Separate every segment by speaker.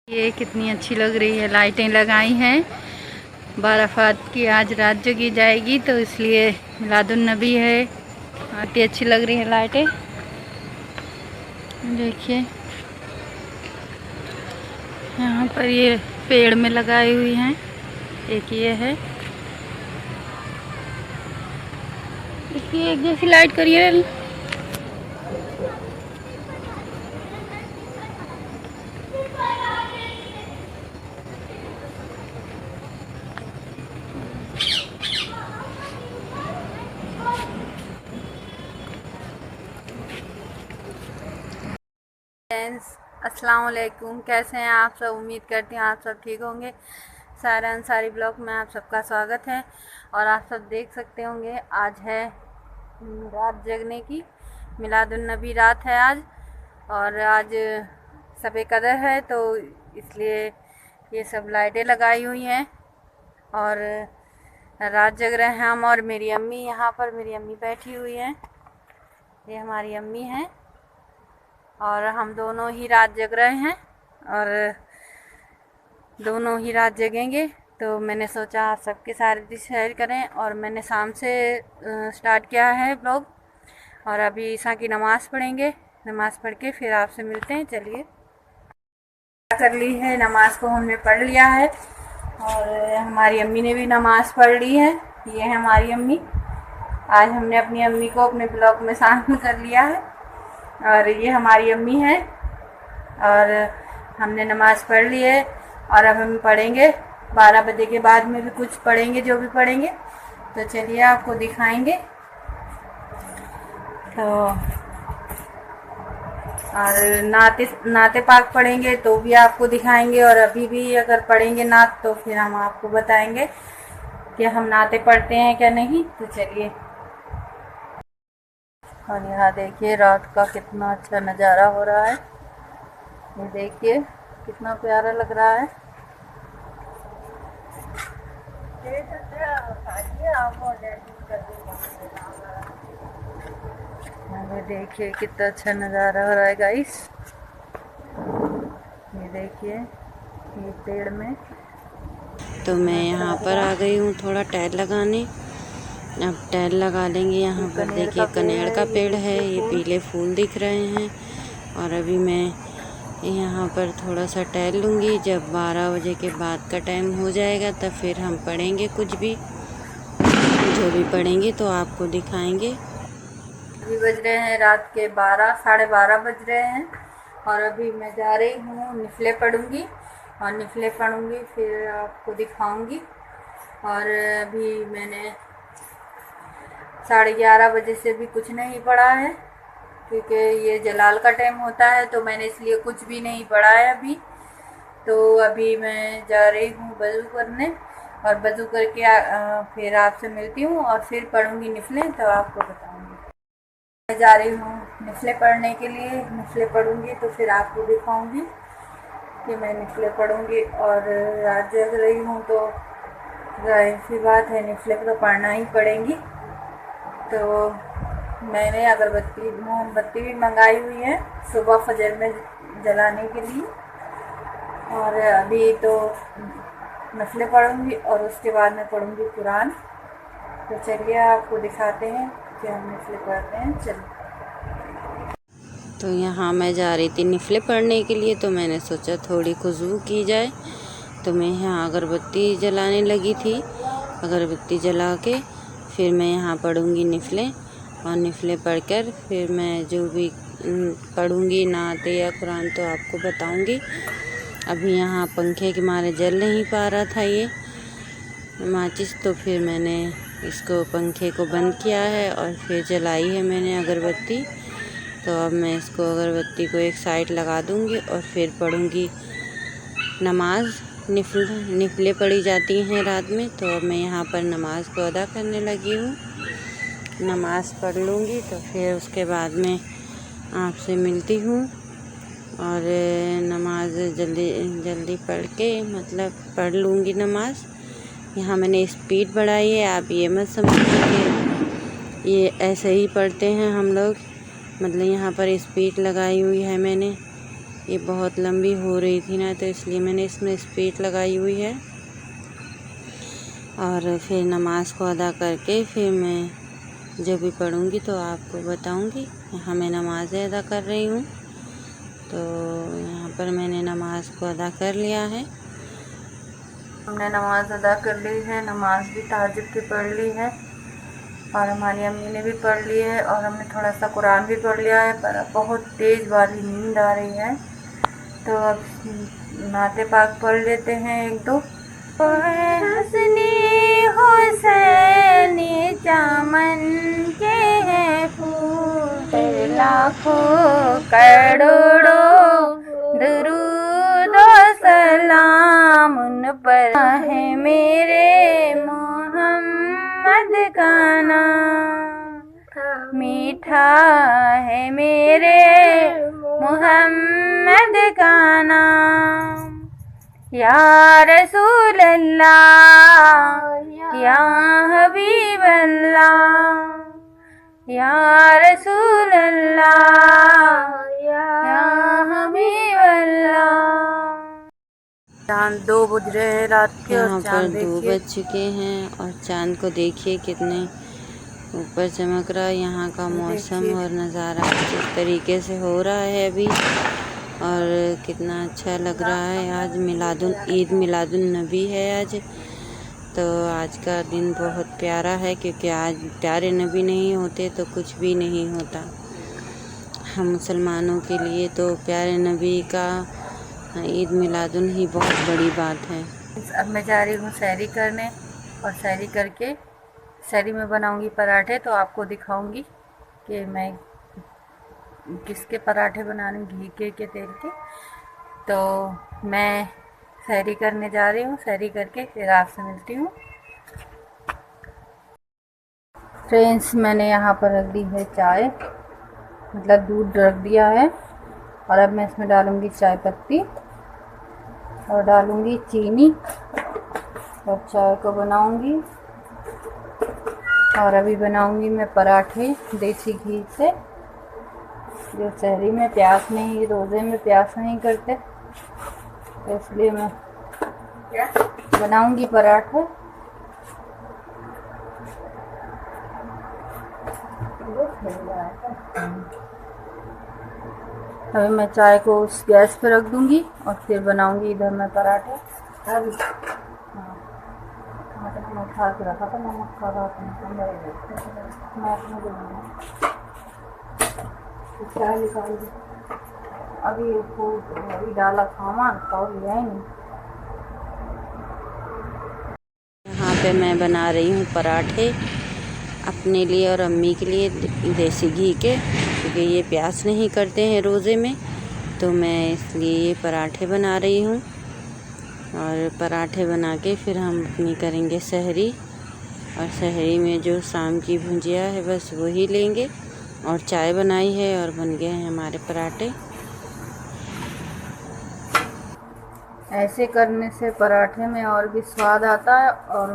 Speaker 1: ये कितनी अच्छी लग रही है, लाइटें लगाई हैं। बाराफात की आज रात जगी जाएगी तो इसलिए मिलादुन नबी है। आती अच्छी लग रही है लाइटें। देखिए यहाँ पर ये पेड़ में लगाई हुई हैं। एक ये है, इसकी एक जैसी लाइट करिए। अस्सलाम वालेकुम, कैसे हैं आप सब? उम्मीद करती हैं आप सब ठीक होंगे। सारा अंसारी ब्लॉग में आप सबका स्वागत है। और आप सब देख सकते होंगे आज है रात जगने की, मिलादुन नबी रात है आज। और आज शब कदर है तो इसलिए ये सब लाइटें लगाई हुई हैं और रात जग रहे हैं हम। और मेरी अम्मी यहाँ पर, मेरी अम्मी बैठी हुई हैं। ये हमारी अम्मी हैं और हम दोनों ही रात जग रहे हैं और दोनों ही रात जगेंगे। तो मैंने सोचा आप सबके साथ शेयर करें। और मैंने शाम से स्टार्ट किया है ब्लॉग और अभी ईशा की नमाज़ पढ़ेंगे। नमाज़ पढ़ के फिर आपसे मिलते हैं। चलिए, कर ली है नमाज़ को, हमने पढ़ लिया है और हमारी अम्मी ने भी नमाज़ पढ़ ली है। ये है हमारी अम्मी। आज हमने अपनी अम्मी को अपने ब्लॉग में शामिल कर लिया है और ये हमारी अम्मी है। और हमने नमाज़ पढ़ ली है और अब हम पढ़ेंगे 12 बजे के बाद में भी कुछ पढ़ेंगे, जो भी पढ़ेंगे। तो चलिए आपको दिखाएंगे। तो और नाते पाक पढ़ेंगे तो भी आपको दिखाएंगे। और अभी भी अगर पढ़ेंगे नात तो फिर हम आपको बताएंगे कि हम नाते पढ़ते हैं क्या नहीं। तो चलिए, और यहाँ देखिए रात का कितना अच्छा नज़ारा हो रहा है। ये देखिए कितना प्यारा लग रहा है। ये देखिए कितना अच्छा नज़ारा हो रहा है गाइस। ये देखिए ये पेड़ में।
Speaker 2: तो मैं यहाँ पर आ गई हूँ थोड़ा टहल लगाने। अब टहल लगा लेंगे। यहाँ पर देखिए कनेर का पेड़ है, ये पीले फूल दिख रहे हैं। और अभी मैं यहाँ पर थोड़ा सा टहल लूँगी। जब 12 बजे के बाद का टाइम हो जाएगा तब फिर हम पढ़ेंगे, कुछ भी जो भी पढ़ेंगे तो आपको दिखाएंगे।
Speaker 1: अभी बज रहे हैं रात के 12, साढ़े 12 बज रहे हैं और अभी मैं जा रही हूँ निफले पढ़ूँगी और निफले पढ़ूँगी फिर आपको दिखाऊँगी। और अभी मैंने 11:30 बजे से भी कुछ नहीं पढ़ा है क्योंकि ये जलाल का टाइम होता है, तो मैंने इसलिए कुछ भी नहीं पढ़ा है अभी। तो अभी मैं जा रही हूँ वज़ू करने और वज़ू करके फिर आपसे मिलती हूँ और फिर पढ़ूँगी निफले, तो आपको बताऊँगी। मैं जा रही हूँ निफले पढ़ने के लिए। निफले पढ़ूँगी तो फिर आपको दिखाऊँगी कि मैं निफले पढ़ूँगी। और रात जग रही हूँ तो जाहिर सी बात है निफले तो पढ़ना ही पड़ेंगी। तो मैंने अगरबत्ती मोमबत्ती भी मंगाई हुई है सुबह फजर में जलाने के लिए। और अभी तो नफले पढ़ूँगी और उसके बाद मैं पढ़ूँगी कुरान। तो चलिए आपको दिखाते हैं कि हम नफले पढ़ते हैं। चलिए,
Speaker 2: तो यहाँ मैं जा रही थी निफले पढ़ने के लिए, तो मैंने सोचा थोड़ी खुशबू की जाए। तो मैं यहाँ अगरबत्ती जलाने लगी थी। अगरबत्ती जला के फिर मैं यहाँ पढ़ूँगी निफले और निफले पढ़कर फिर मैं जो भी पढ़ूँगी नाते या कुरान तो आपको बताऊँगी। अभी यहाँ पंखे के मारे जल नहीं पा रहा था ये माचिस, तो फिर मैंने इसको पंखे को बंद किया है और फिर जलाई है मैंने अगरबत्ती। तो अब मैं इसको अगरबत्ती को एक साइड लगा दूँगी और फिर पढ़ूँगी नमाज़। निफले पढ़ी जाती हैं रात में, तो अब मैं यहाँ पर नमाज़ को अदा करने लगी हूँ। नमाज़ पढ़ लूँगी तो फिर उसके बाद में आपसे मिलती हूँ। और नमाज़ जल्दी पढ़ के मतलब पढ़ लूँगी नमाज़। यहाँ मैंने स्पीड बढ़ाई है, आप ये मत समझिए कि ये ऐसे ही पढ़ते हैं हम लोग। मतलब यहाँ पर स्पीड लगाई हुई है मैंने ये बहुत लंबी हो रही थी ना, तो इसलिए मैंने इसमें स्पीड लगाई हुई है। और फिर नमाज को अदा करके फिर मैं जो भी पढ़ूँगी तो आपको बताऊँगी। यहाँ मैं नमाज़ें अदा कर रही हूँ। तो यहाँ पर मैंने नमाज को अदा कर लिया है।
Speaker 1: हमने नमाज अदा कर ली है, नमाज भी तहज्जुद की पढ़ ली है और हमारी अम्मी ने भी पढ़ ली है और हमने थोड़ा सा कुरान भी पढ़ लिया है। पर अब बहुत तेज़ वाली नींद आ रही है, तो अब नाते पाक पढ़ लेते हैं एक दो। हसनी हुसैनी चमन के हैं फूल, लाखों करोड़ों दुरूद और सलाम उन पर है मेरे मोहम्मद का नाम, मीठा है मेरे मोहम्मद का नाम। या रसूल अल्लाह या हबीब अल्लाह, या रसूल अल्लाह या हबीब अल्लाह। चांद 2 बज रहे हैं रात के
Speaker 2: यहाँ
Speaker 1: और
Speaker 2: पर
Speaker 1: चांद
Speaker 2: 2
Speaker 1: देखिए
Speaker 2: बज चुके हैं और चांद को देखिए कितने ऊपर चमक रहा है। यहाँ का मौसम और नज़ारा किस तरीके से हो रहा है अभी, और कितना अच्छा लग रहा है। आज ईद मिलादुन नबी है आज, तो आज का दिन बहुत प्यारा है, क्योंकि आज प्यारे नबी नहीं होते तो कुछ भी नहीं होता। हम मुसलमानों के लिए तो प्यारे नबी का ईद मिलादुन ही बहुत बड़ी बात है।
Speaker 1: अब मैं जा रही हूँ सैरी करने, और सैरी करके सैरी में बनाऊंगी पराठे, तो आपको दिखाऊंगी कि मैं किसके पराठे बना रही हूँ, घी के तेल के। तो मैं सैरी करने जा रही हूँ, सैरी करके फिर आपसे मिलती हूँ। फ्रेंड्स, मैंने यहाँ पर रख दी है चाय, मतलब दूध रख दिया है, और अब मैं इसमें डालूँगी चाय पत्ती और डालूँगी चीनी और चाय को बनाऊँगी। और अभी बनाऊँगी मैं पराठे देसी घी से, जो सहरी में प्यास नहीं, रोज़े में प्यास नहीं करते, तो इसलिए मैं बनाऊँगी पराठे। अभी मैं चाय को उस गैस पे रख दूँगी और फिर बनाऊँगी इधर मैं पराठे। मैं खा के रखा था, नमक खा रहा था, मैं अपने चाय निकाल दी। अभी डाला सामान और लिया ही नहीं।
Speaker 2: यहाँ पे मैं बना रही हूँ पराठे अपने लिए और अम्मी के लिए देसी घी के, क्योंकि ये प्यास नहीं करते हैं रोज़े में, तो मैं इसलिए ये पराठे बना रही हूँ। और पराठे बना के फिर हम अपनी करेंगे सहरी, और सहरी में जो शाम की भुजिया है बस वही लेंगे, और चाय बनाई है और बन गए हैं हमारे पराठे।
Speaker 1: ऐसे करने से पराठे में और भी स्वाद आता है और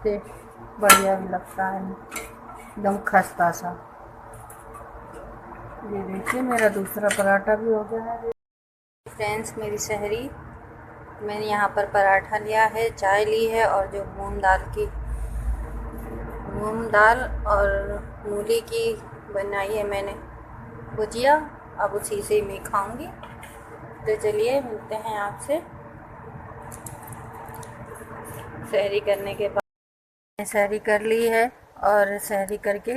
Speaker 1: टेस्ट बढ़िया भी लगता है, एकदम खस्ता सा। ये देखिए मेरा दूसरा पराठा भी हो गया है। फ्रेंड्स, मेरी सहरी, मैंने यहाँ पर पराठा लिया है, चाय ली है, और जो मूंग दाल और मूली की बनाई है मैंने भुजिया, अब उसी से मैं खाऊंगी। तो चलिए मिलते हैं आपसे सहरी करने के बाद। मैंने सहरी कर ली है और सहरी करके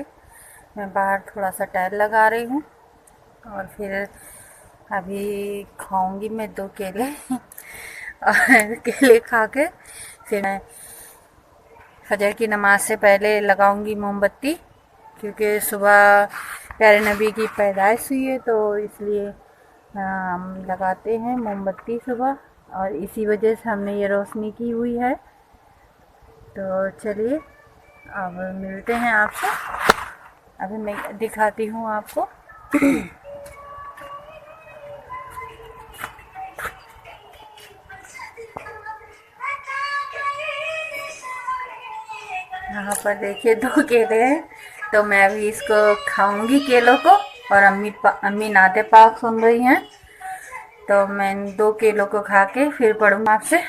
Speaker 1: मैं बाहर थोड़ा सा टहल लगा रही हूँ, और फिर अभी खाऊंगी मैं 2 केले और केले खा के फिर मैं फजर की नमाज से पहले लगाऊंगी मोमबत्ती, क्योंकि सुबह प्यारे नबी की पैदाइश हुई है, तो इसलिए हम लगाते हैं मोमबत्ती सुबह, और इसी वजह से हमने ये रोशनी की हुई है। तो चलिए अब मिलते हैं आपसे, अभी मैं दिखाती हूँ आपको। यहाँ पर देखिए 2 केले हैं, तो मैं अभी इसको खाऊंगी केलों को, और अम्मी नाते पाक सुन रही हैं। तो मैं 2 केलों को खा के फिर पढ़ूँगा आपसे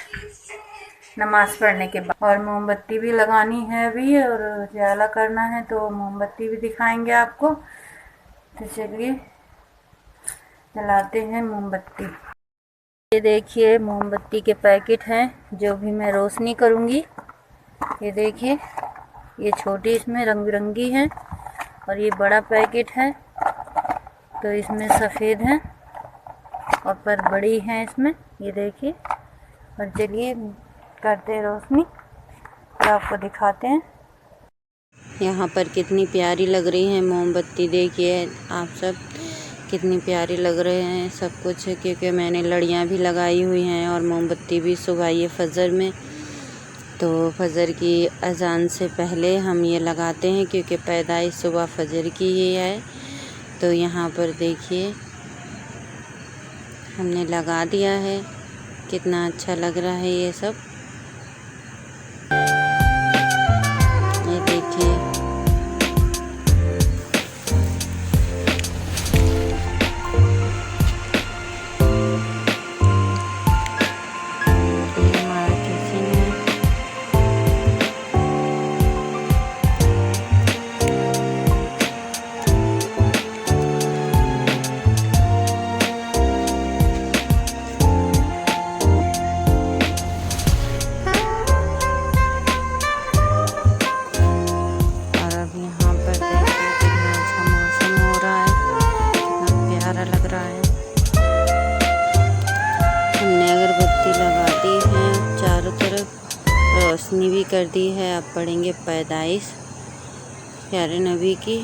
Speaker 1: नमाज़ पढ़ने के बाद। और मोमबत्ती भी लगानी है अभी और उजाला करना है, तो मोमबत्ती भी दिखाएंगे आपको। तो चलिए जलाते हैं मोमबत्ती। ये देखिए मोमबत्ती के पैकेट हैं जो भी मैं रोशनी करूँगी। ये देखिए, ये छोटी इसमें रंग बिरंगी है और ये बड़ा पैकेट है, तो इसमें सफ़ेद है और पर बड़ी है इसमें। ये देखिए, और चलिए करते हैं रोशनी और आपको दिखाते हैं।
Speaker 2: यहाँ पर कितनी प्यारी लग रही है मोमबत्ती, देखिए आप सब कितनी प्यारी लग रहे हैं सब कुछ, क्योंकि मैंने लड़ियाँ भी लगाई हुई हैं और मोमबत्ती भी सुबह ये फजर में, तो फजर की अजान से पहले हम ये लगाते हैं क्योंकि पैदाइश सुबह फजर की ही है। तो यहाँ पर देखिए हमने लगा दिया है, कितना अच्छा लग रहा है ये सब। ये देखिए हमारा किचन है। हमने अगरबत्ती लगा दी है चारों तरफ, रोशनी भी कर दी है। अब पढ़ेंगे पैदाइश प्यारे नबी की।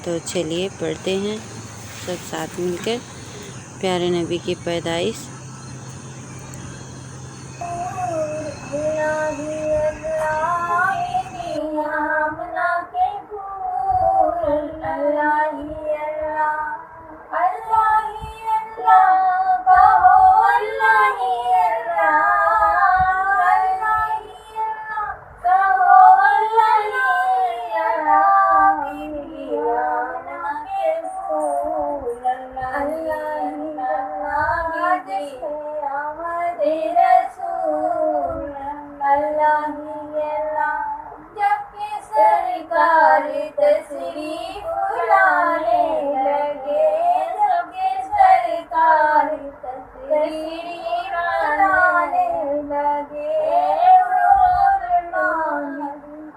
Speaker 2: तो चलिए पढ़ते हैं सब साथ मिलकर प्यारे नबी की पैदाइश।
Speaker 1: सरकार तशरीफ लाने लगे, सबके सरकार तशरीफ लाने लगे,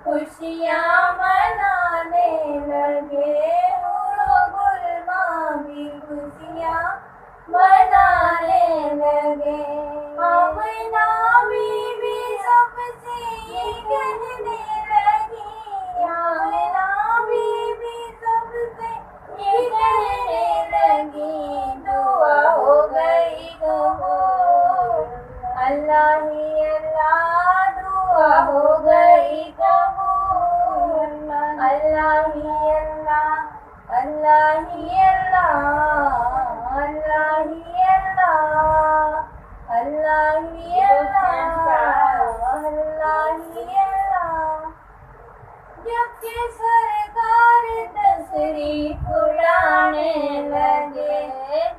Speaker 1: खुशियाँ मनाने लगे, गुलमा भी खुशियाँ मनाने लगे। आमना बीबी सबसे ये कहने लगी, आमना बीबी सबसे ये कहने लगी, दुआ हो गई कबूल, अल्लाह ही अल्लाह दुआ हो गई कबूल, अल्लाह ही अल्लाह, अल्लाह ही अल्लाह, अल्लाह ही अल्लाह, अल्लाह ही अल्लाह, अल्लाह ही अल्लाह। जब के सरकार तशरीफ लाने लगे,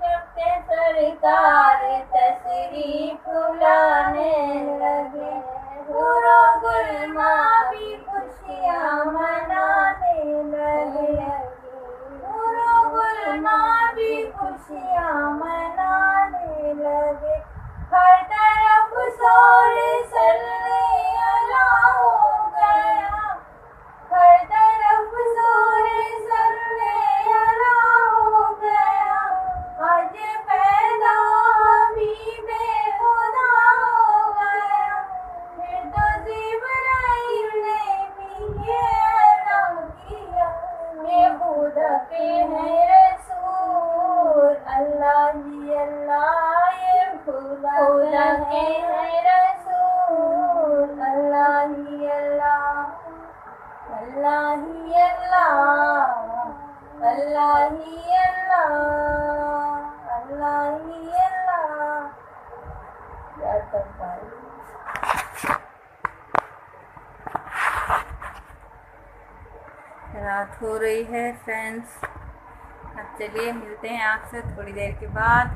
Speaker 1: जब के सरकार तशरीफ लाने लगे, गुलमा भी खुशियाँ मनाने लगे, गुलमा भी खुशियाँ मनाने लगे। हर तरफ शोर सल्ले अला हो गया, हर तरफ शोर सल्ले अला हो गया, आज पैदा हबीबे खुदा हो गया, फिर तो जिब्राइल ने भी ये ऐलान किया, ये खुदा के हैं रसूल, अल्लाह ही अल्लाह, ये खुदा के हैं रसूल, अल्लाह ही अल्लाह, अल्लाह ही अल्लाह, अल्लाह ही अल्लाह, अल्लाह ही अल्लाह। रात हो रही है फ्रेंड्स। अब चलिए मिलते हैं आपसे थोड़ी देर के बाद।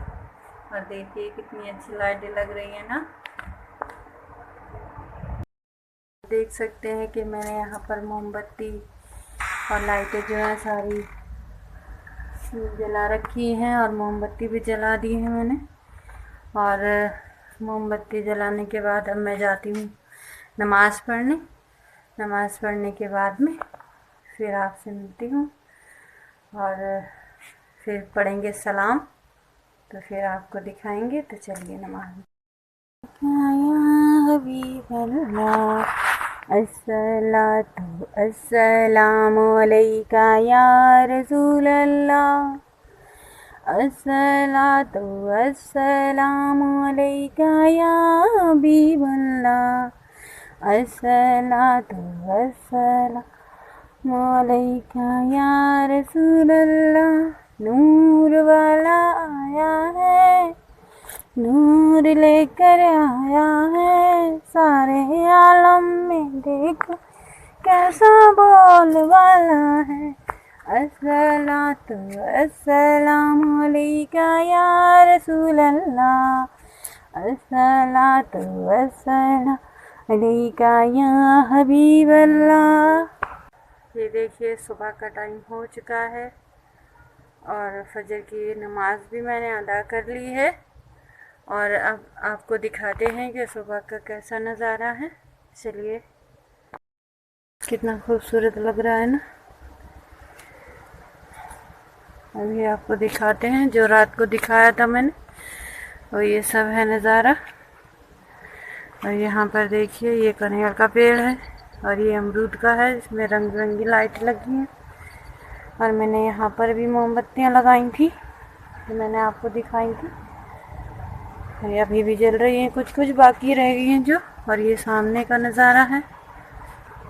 Speaker 1: और देखिए कितनी अच्छी लाइटें लग रही है ना। देख सकते हैं कि मैंने यहाँ पर मोमबत्ती और लाइटें जो है सारी जला रखी हैं और मोमबत्ती भी जला दी है मैंने। और मोमबत्ती जलाने के बाद अब मैं जाती हूँ नमाज़ पढ़ने। नमाज़ पढ़ने के बाद में फिर आपसे मिलती हूँ और फिर पढ़ेंगे सलाम, तो फिर आपको दिखाएंगे। तो चलिए नमाज़। अस्सलातु अस्सलामु अलैका या रसूलल्लाह। अस्सलातु अस्सलामु अलैका या हबीबल्लाह। अस्सलातु अस्सलामु अलैका या रसूलल्लाह। नूर वाला आया है, नूर लेकर आया है, सारे आलम में देखो कैसा बोल वाला है। अस्सलातु अस्सलामु अलैका या रसूलल्लाह। अस्सलातु अस्सलामु अलैका या हबीबल्लाह। ये देखिए सुबह का टाइम हो चुका है और फजर की नमाज भी मैंने अदा कर ली है। और अब आपको दिखाते हैं कि सुबह का कैसा नज़ारा है। चलिए, कितना खूबसूरत लग रहा है ना। अभी आपको दिखाते हैं जो रात को दिखाया था मैंने, और ये सब है नज़ारा। और यहाँ पर देखिए ये कनेर का पेड़ है और ये अमरूद का है, इसमें रंग बिरंगी लाइट लगी हैं। और मैंने यहाँ पर भी मोमबत्तियाँ लगाई थी, तो मैंने आपको दिखाई थी। ये अभी भी जल रही हैं, कुछ कुछ बाकी रह गई हैं जो। और ये सामने का नज़ारा है,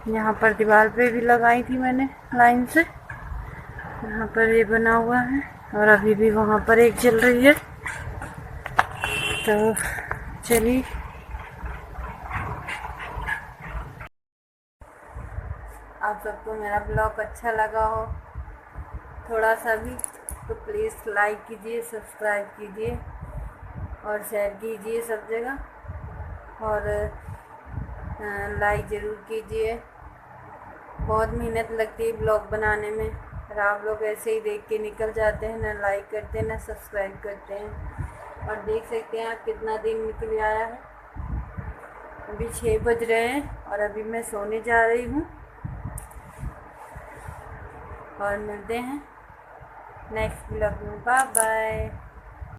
Speaker 1: यहाँ पर दीवार पे भी लगाई थी मैंने लाइन से। यहाँ पर ये बना हुआ है और अभी भी वहाँ पर एक जल रही है। तो चलिए, आप सबको मेरा ब्लॉग अच्छा लगा हो थोड़ा सा भी, तो प्लीज़ लाइक कीजिए, सब्सक्राइब कीजिए और शेयर कीजिए सब जगह। और लाइक ज़रूर कीजिए। बहुत मेहनत लगती है ब्लॉग बनाने में, और आप लोग ऐसे ही देख के निकल जाते हैं, ना लाइक करते हैं ना सब्सक्राइब करते हैं। और देख सकते हैं आप कितना दिन निकल आया है। अभी 6 बज रहे हैं और अभी मैं सोने जा रही हूँ। और मिलते हैं नेक्स्ट ब्लॉग में। Bye bye.